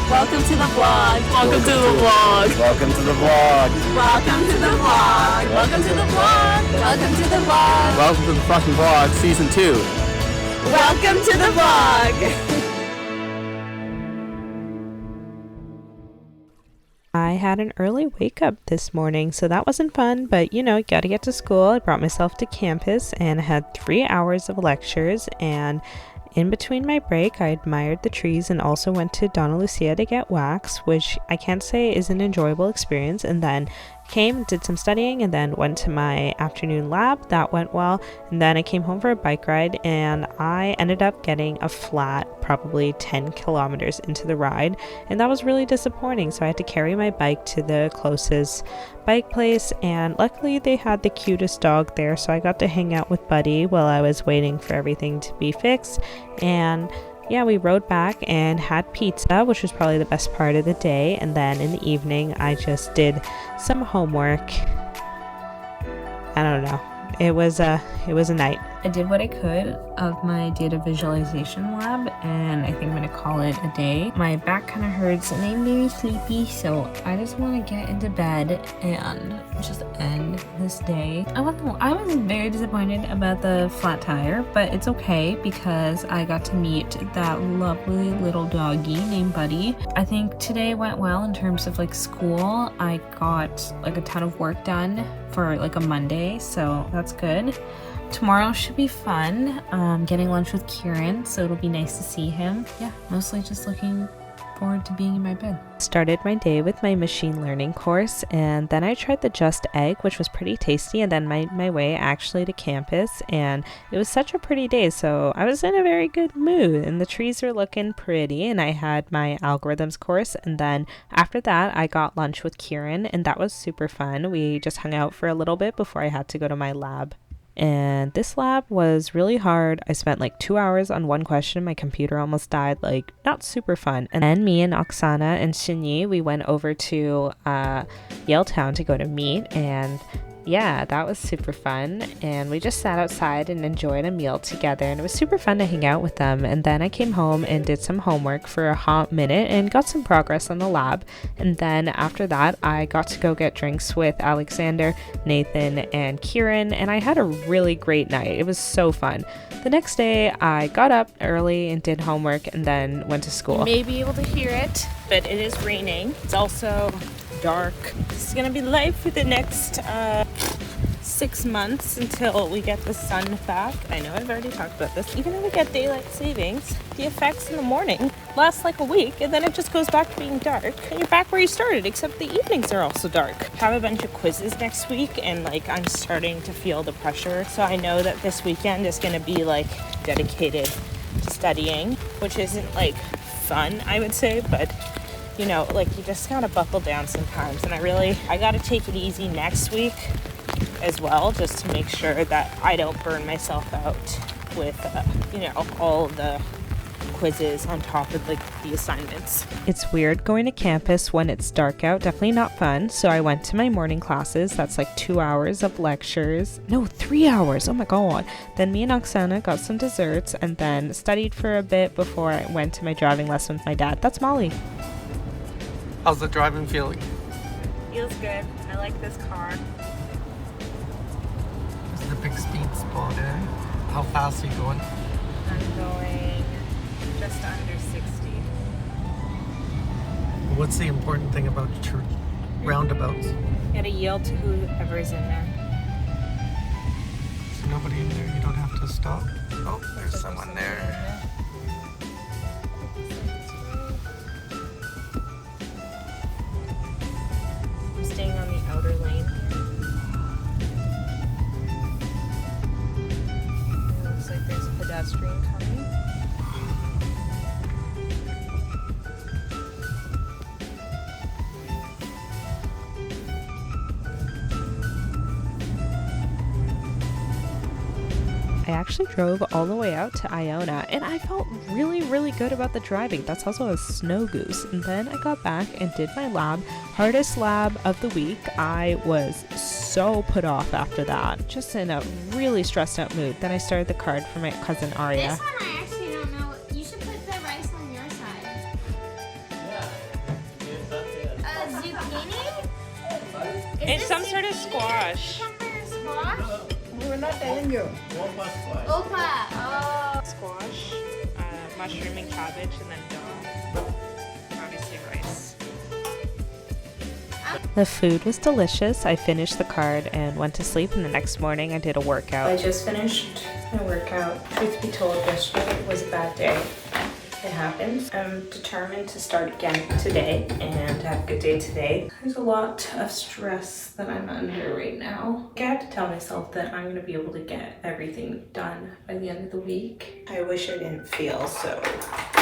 Welcome to the vlog. Welcome to the vlog. Welcome to the vlog. Welcome to the vlog. Welcome to the vlog. Welcome to the vlog. Welcome to the fucking vlog, season 2. Welcome to the vlog. I had an early wake up this morning, so that wasn't fun, but you know, gotta get to school. I brought myself to campus and had 3 hours of lectures, and in between my break, I admired the trees and also went to Donna Lucia to get wax, which I can't say is an enjoyable experience, and then came, did some studying, and then went to my afternoon lab. That went well, and then I came home for a bike ride, and I ended up getting a flat probably 10 kilometers into the ride, and that was really disappointing. So I had to carry my bike to the closest bike place, and luckily they had the cutest dog there, so I got to hang out with Buddy while I was waiting for everything to be fixed. And yeah, we rode back and had pizza, which was probably the best part of the day. And then in the evening, I just did some homework. I don't know. It was a night. I did what I could of my data visualization lab, and I think I'm gonna call it a day. My back kind of hurts and I'm very sleepy, so I just want to get into bed and just end this day. I was very disappointed about the flat tire, but it's okay because I got to meet that lovely little doggy named Buddy. I think today went well in terms of like school. I got like a ton of work done for like a Monday, so that's good. Tomorrow should be fun. Getting lunch with Kieran, so it'll be nice to see him. Yeah, mostly just looking forward to being in my bed. Started my day with my machine learning course, and then I tried the Just Egg, which was pretty tasty, and then made my way actually to campus, and it was such a pretty day, so I was in a very good mood, and the trees were looking pretty, and I had my algorithms course, and then after that I got lunch with Kieran, and that was super fun. We just hung out for a little bit before I had to go to my lab. And this lab was really hard. I spent like 2 hours on one question. My computer almost died. Like, not super fun. And then me and Oksana and Shinyi, we went over to Yale Town to go to meet, and yeah, that was super fun, and we just sat outside and enjoyed a meal together, and it was super fun to hang out with them. And then I came home and did some homework for a hot minute and got some progress on the lab, and then after that I got to go get drinks with Alexander, Nathan, and Kieran, and I had a really great night. It was so fun. The next day I got up early and did homework and then went to school. You may be able to hear it, but it is raining. It's also dark. This is gonna be life for the next 6 months until we get the sun back. I know I've already talked about this. Even if we get daylight savings, the effects in the morning last like a week, and then it just goes back to being dark, and you're back where you started, except the evenings are also dark. I have a bunch of quizzes next week, and like I'm starting to feel the pressure, so I know that this weekend is gonna be like dedicated to studying, which isn't like fun, I would say, but you know, like you just gotta buckle down sometimes, and I gotta take it easy next week as well, just to make sure that I don't burn myself out with, you know, all of the quizzes on top of like the assignments. It's weird going to campus when it's dark out. Definitely not fun. So I went to my morning classes. That's like 2 hours of lectures. No, 3 hours. Oh my god. Then me and Oksana got some desserts and then studied for a bit before I went to my driving lesson with my dad. That's Molly. How's the driving feeling? Feels good. I like this car. This is a big speed spot, eh? How fast are you going? I'm going just under 60. What's the important thing about church roundabouts? You gotta yield to whoever's in there. There's nobody in there, you don't have to stop. Oh, there's someone there. I'm staying on the outer lane here. It looks like there's a pedestrian coming. I actually drove all the way out to Iona, and I felt really, really good about the driving. That's also a snow goose. And then I got back and did my lab. Hardest lab of the week. I was so put off after that. Just in a really stressed out mood. Then I started the card for my cousin Aria. This one I actually don't know. You should put the rice on your side. Yeah. It's some sort of squash. We're not telling you. Squash, mushroom and cabbage, and then dal. Obviously rice. The food was delicious. I finished the card and went to sleep, and the next morning I did a workout. I just finished my workout. Truth be told, yesterday was a bad day. It happens. I'm determined to start again today and have a good day today. There's a lot of stress that I'm under right now. I have to tell myself that I'm going to be able to get everything done by the end of the week. I wish I didn't feel so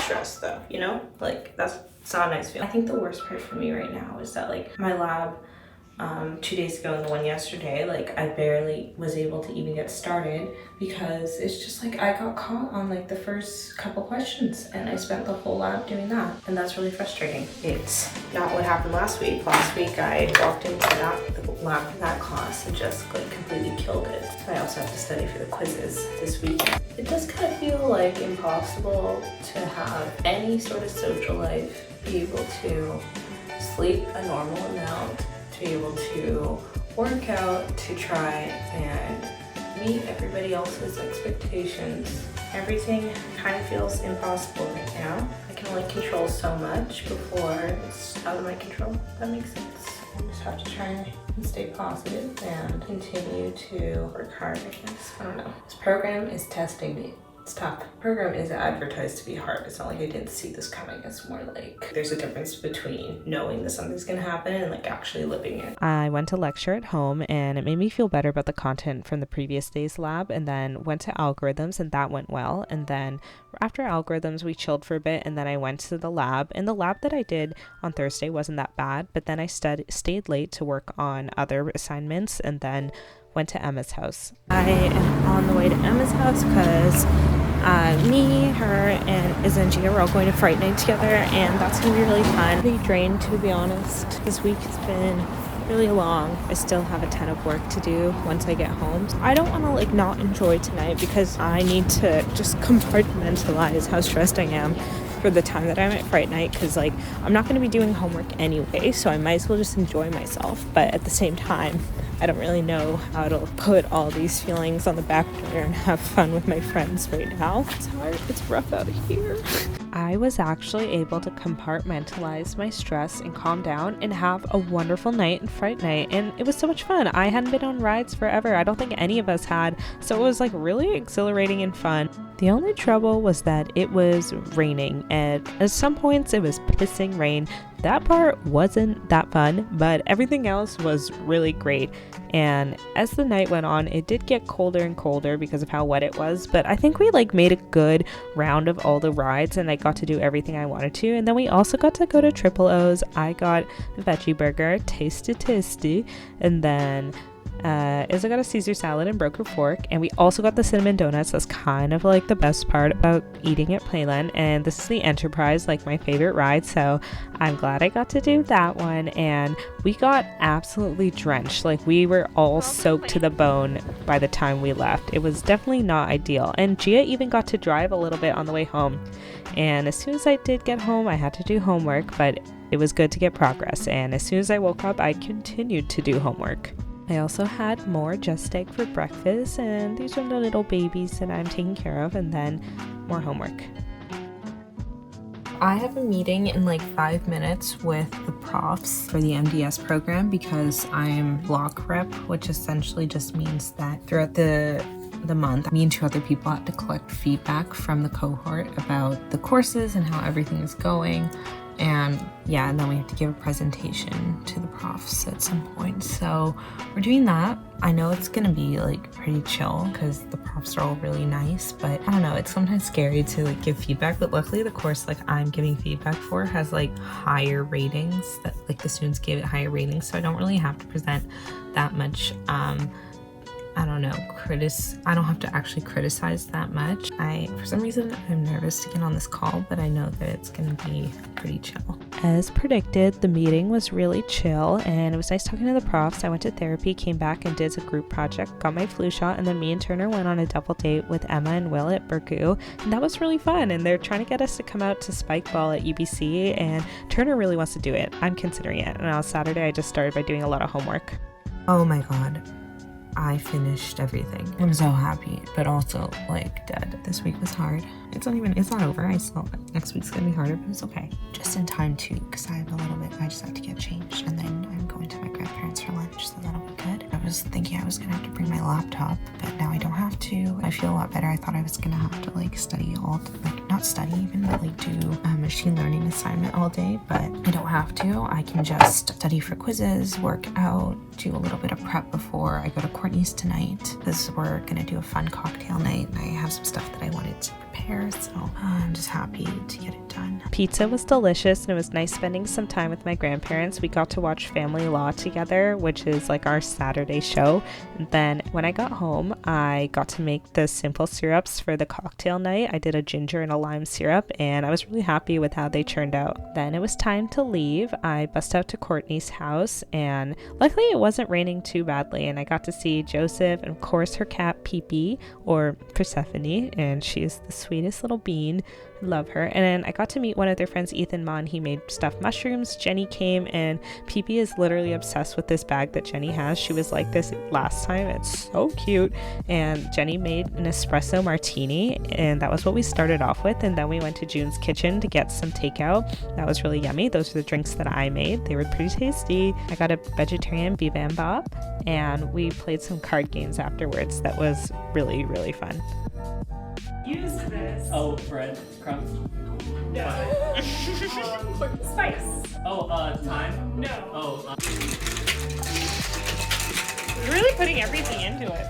stressed though, you know? Like that's not a nice feeling. I think the worst part for me right now is that like my lab 2 days ago and the one yesterday, like I barely was able to even get started because it's just like I got caught on like the first couple questions and I spent the whole lab doing that, and that's really frustrating. It's not what happened last week. Last week I walked into the lab for that class and just like completely killed it. I also have to study for the quizzes this week. It does kind of feel like impossible to have any sort of social life, be able to sleep a normal amount, to be able to work out, to try and meet everybody else's expectations. Everything kind of feels impossible right now. I can only control so much before it's out of my control, if that makes sense. I just have to try and stay positive and continue to work hard, I guess. I don't know. This program is testing me. It's tough. The program is advertised to be hard. It's not like I didn't see this coming. It's more like there's a difference between knowing that something's gonna happen and like actually living it. I went to lecture at home and it made me feel better about the content from the previous day's lab, and then went to algorithms and that went well. And then after algorithms we chilled for a bit, and then I went to the lab, and the lab that I did on Thursday wasn't that bad, but then I stayed late to work on other assignments and then went to Emma's house. I am on the way to Emma's house because me, her, and Izengia were all going to Fright Night together, and that's going to be really fun. Pretty drained, to be honest. This week has been really long. I still have a ton of work to do once I get home. I don't want to like not enjoy tonight because I need to just compartmentalize how stressed I am for the time that I'm at Fright Night, because like I'm not going to be doing homework anyway, so I might as well just enjoy myself. But at the same time, I don't really know how to put all these feelings on the back burner and have fun with my friends right now. It's hard. It's rough out here. I was actually able to compartmentalize my stress and calm down and have a wonderful night in Fright Night, and it was so much fun. I hadn't been on rides forever. I don't think any of us had, so it was like really exhilarating and fun. The only trouble was that it was raining, and at some points it was pissing rain. That part wasn't that fun, but everything else was really great. And as the night went on, it did get colder and colder because of how wet it was, but I think we like made a good round of all the rides and I got to do everything I wanted to. And then we also got to go to Triple O's. I got a veggie burger, tasty, and then Izza got a Caesar salad and broke her fork, and we also got the cinnamon donuts. That's kind of like the best part about eating at Playland, and this is the Enterprise, like my favorite ride, so I'm glad I got to do that one. And we got absolutely drenched, like we were all soaked to the bone by the time we left. It was definitely not ideal, and Gia even got to drive a little bit on the way home. And as soon as I did get home, I had to do homework, but it was good to get progress, and as soon as I woke up, I continued to do homework. I also had more Just Egg for breakfast, and these are the little babies that I'm taking care of, and then more homework. I have a meeting in like 5 minutes with the profs for the MDS program because I'm block rep, which essentially just means that throughout the month, me and 2 other people had to collect feedback from the cohort about the courses and how everything is going. And then we have to give a presentation to the profs at some point. So we're doing that. I know it's gonna be like pretty chill because the profs are all really nice, but I don't know, it's sometimes scary to like give feedback. But luckily the course like I'm giving feedback for has like higher ratings, that like the students gave it higher ratings, so I don't really have to present that much I don't know, I don't have to actually criticize that much. For some reason, I'm nervous to get on this call, but I know that it's gonna be pretty chill. As predicted, the meeting was really chill, and it was nice talking to the profs. I went to therapy, came back and did a group project, got my flu shot, and then me and Turner went on a double date with Emma and Will at Burgoo, and that was really fun. And they're trying to get us to come out to Spike Ball at UBC, and Turner really wants to do it. I'm considering it, and on Saturday I just started by doing a lot of homework. Oh my god. I finished everything. I'm so happy, but also like dead. This week was hard. It's not over. Next week's gonna be harder, but it's okay. Just in time too, because I just have to get changed, and then I'm going to my grandparents for lunch, so that'll be good. I was thinking I was gonna have to bring my laptop, but now I don't have to. I feel a lot better. I thought I was gonna have to like study not study even, but like do a machine learning assignment all day, but I don't have to. I can just study for quizzes, work out, do a little bit of prep before I go to Courtney's tonight, because we're gonna do a fun cocktail night, and I have some stuff that I wanted to prepare, so I'm just happy to get it done. Pizza was delicious, and it was nice spending some time with my grandparents. We got to watch Family Law together, which is like our Saturday show. And then when I got home, I got to make the simple syrups for the cocktail night. I did a ginger and a lime syrup, and I was really happy with how they turned out. Then it was time to leave. I bussed out to Courtney's house, and luckily it wasn't raining too badly, and I got to see Joseph and of course her cat Pee-Pee, or Persephone, and she's the sweetest little bean. I love her. And then I got to meet one of their friends, Ethan Mon. He made stuffed mushrooms. Jenny came, and Pee-Pee is literally obsessed with this bag that Jenny has. She was like this last time. It's so cute. And Jenny made an espresso martini, and that was what we started off with. And then we went to June's kitchen to get some takeout. That was really yummy. Those are the drinks that I made. They were pretty tasty. I got a vegetarian bibimbap, and we played some card games afterwards. That was really, really fun. Use this. Oh, bread crumbs. No. Spice. Oh, time. No. Oh. We're really putting everything into it.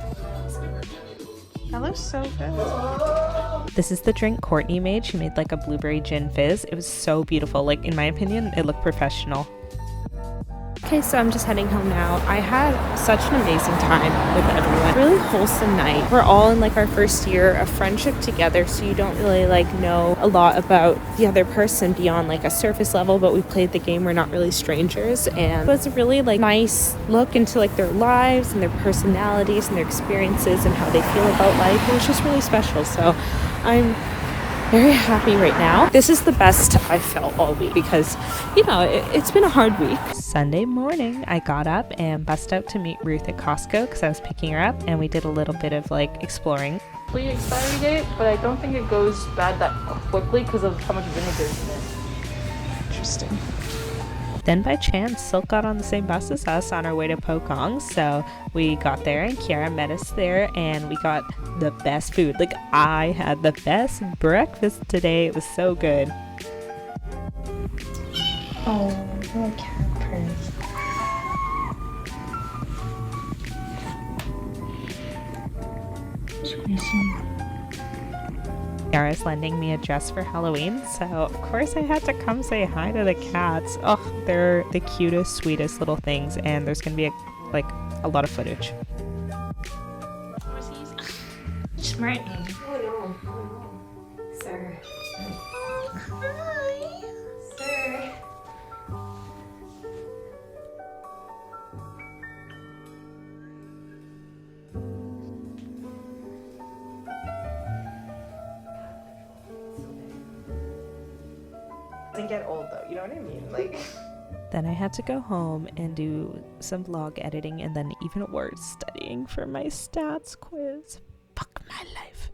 That looks so good. This is the drink Courtney made. She made like a blueberry gin fizz. It was so beautiful. Like, in my opinion, it looked professional. Okay, so I'm just heading home now. I had such an amazing time with everyone. Really wholesome night. We're all in like our first year of friendship together, so you don't really like know a lot about the other person beyond like a surface level, but we played the game. We're not really strangers, and it was a really like nice look into like their lives and their personalities and their experiences and how they feel about life. It was just really special. So I'm very happy right now. This is the best I've felt all week because, you know, it's been a hard week. Sunday morning, I got up and bussed out to meet Ruth at Costco because I was picking her up, and we did a little bit of like exploring. Expiry date, but I don't think it goes bad that quickly because of how much vinegar is in it. Interesting. Then by chance, Silk got on the same bus as us on our way to Pokong, so we got there and Kiara met us there, and we got the best food. Like, I had the best breakfast today. It was so good. Oh, little cat purse. Squishy. Kiara's lending me a dress for Halloween, so of course I had to come say hi to the cats. Oh, they're the cutest, sweetest little things, and there's gonna be a lot of footage. Smarty. Oh no. Sir. Hi. Sir. Doesn't get old though, you know what I mean? Like. Then I had to go home and do some vlog editing and then even worse studying for my stats quiz. Fuck my life.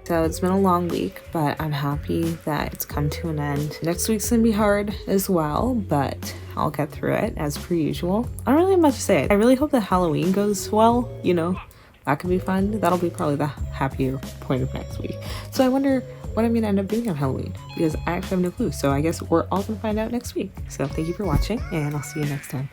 So it's been a long week, but I'm happy that it's come to an end. Next week's gonna be hard as well, but I'll get through it as per usual. I don't really have much to say. I really hope that Halloween goes well, you know. That could be fun. That'll be probably the happier point of next week. So I wonder what I'm gonna end up doing on Halloween, because I actually have no clue. So I guess we're all gonna find out next week. So thank you for watching, and I'll see you next time.